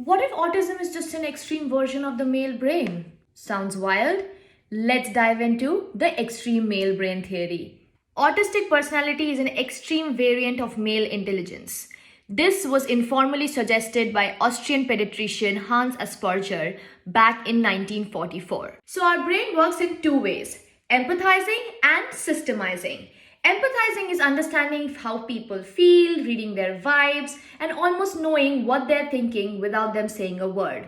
What if autism is just an extreme version of the male brain? Sounds wild? Let's dive into the extreme male brain theory. Autistic personality is an extreme variant of male intelligence. This was informally suggested by Austrian pediatrician Hans Asperger back in 1944. So, our brain works in two ways: empathizing and systemizing. Empathizing is understanding how people feel, reading their vibes, and almost knowing what they're thinking without them saying a word.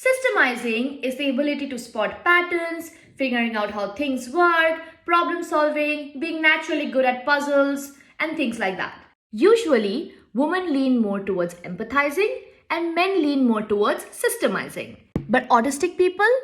Systemizing is the ability to spot patterns, figuring out how things work, problem solving, being naturally good at puzzles, and things like that. Usually, women lean more towards empathizing and men lean more towards systemizing. But autistic people?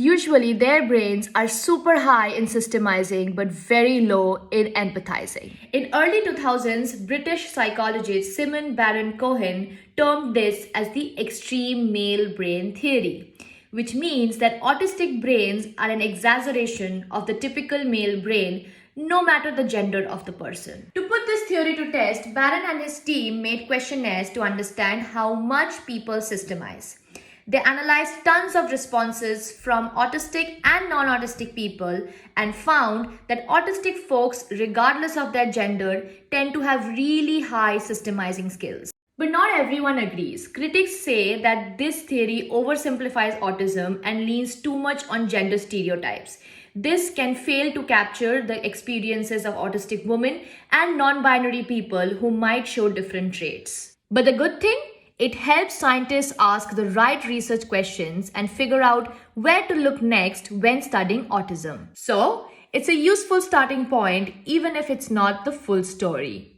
Usually, their brains are super high in systemizing but very low in empathizing. In early 2000s, British psychologist Simon Baron-Cohen termed this as the extreme male brain theory, which means that autistic brains are an exaggeration of the typical male brain, no matter the gender of the person. To put this theory to test, Baron and his team made questionnaires to understand how much people systemize. They analyzed tons of responses from autistic and non-autistic people and found that autistic folks, regardless of their gender, tend to have really high systemizing skills. But not everyone agrees. Critics say that this theory oversimplifies autism and leans too much on gender stereotypes. This can fail to capture the experiences of autistic women and non-binary people who might show different traits. But the good thing? It helps scientists ask the right research questions and figure out where to look next when studying autism. So, it's a useful starting point even if it's not the full story.